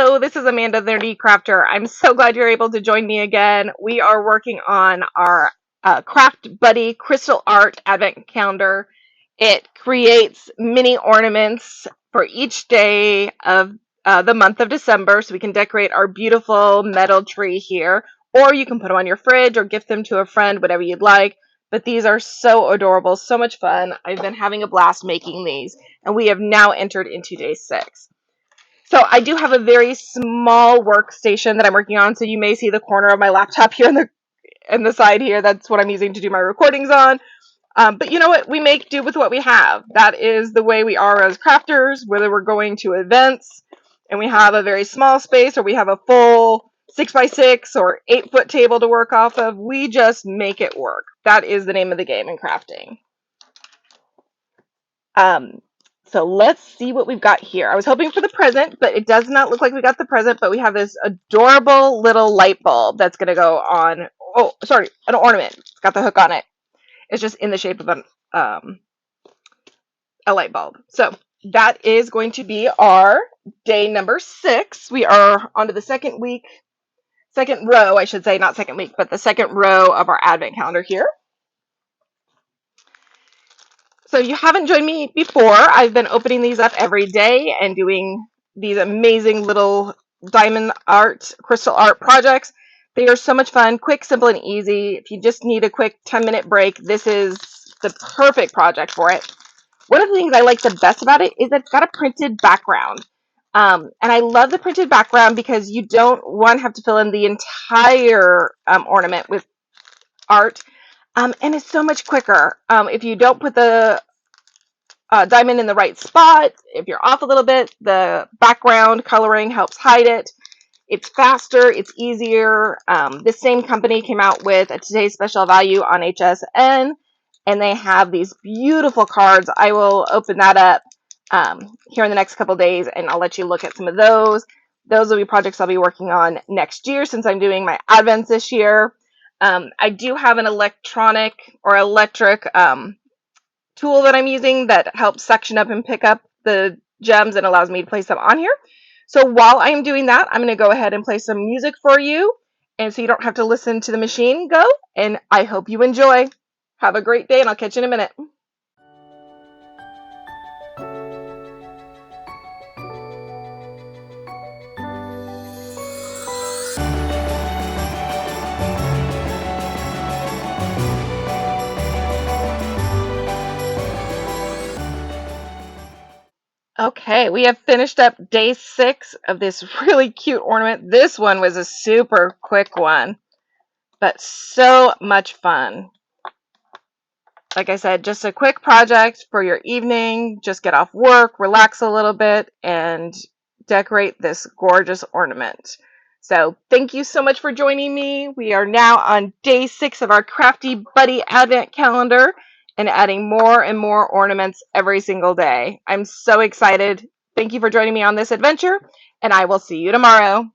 Hello, this is Amanda, the Nerdy Crafter. I'm so glad you're able to join me again. We are working on our Craft Buddy Crystal Art Advent Calendar. It creates mini ornaments for each day of the month of December, so we can decorate our beautiful metal tree here, or you can put them on your fridge or gift them to a friend, whatever you'd like. But these are so adorable, so much fun. I've been having a blast making these, and we have now entered into day 6. So I do have a very small workstation that I'm working on. So you may see the corner of my laptop here in the side here. That's what I'm using to do my recordings on. But you know what? We make do with what we have. That is the way we are as crafters, whether we're going to events and we have a very small space or we have a full 6x6 or 8-foot table to work off of. We just make it work. That is the name of the game in crafting. So let's see what we've got here. I was hoping for the present, but it does not look like we got the present, but we have this adorable little light bulb that's going to go on, oh, sorry, an ornament. It's got the hook on it. It's just in the shape of a light bulb. So that is going to be our day number 6. We are onto the second row, I should say, not second week, but the second row of our advent calendar here. So if you haven't joined me before, I've been opening these up every day and doing these amazing little diamond art, crystal art projects. They are so much fun, quick, simple, and easy. If you just need a quick 10-minute break, this is the perfect project for it. One of the things I like the best about it is it's got a printed background. And I love the printed background because you don't, have to fill in the entire ornament with art. And it's so much quicker. If you don't put the diamond in the right spot, if you're off a little bit, the background coloring helps hide it. It's faster, it's easier. This same company came out with a Today's Special Value on HSN, and they have these beautiful cards. I will open that up here in the next couple days, and I'll let you look at some of those. Those will be projects I'll be working on next year since I'm doing my Advents this year. I do have an electric tool that I'm using that helps section up and pick up the gems and allows me to place them on here. So while I'm doing that, I'm going to go ahead and play some music for you, and so you don't have to listen to the machine go, and I hope you enjoy. Have a great day, and I'll catch you in a minute. Okay, we have finished up day 6 of this really cute ornament. This one was a super quick one, but so much fun. Like I said, just a quick project for your evening. Just get off work, relax a little bit, and decorate this gorgeous ornament. So thank you so much for joining me. We are now on day 6 of our Crafty Buddy Advent Calendar and adding more and more ornaments every single day. I'm so excited. Thank you for joining me on this adventure, and I will see you tomorrow.